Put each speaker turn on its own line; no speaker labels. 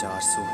400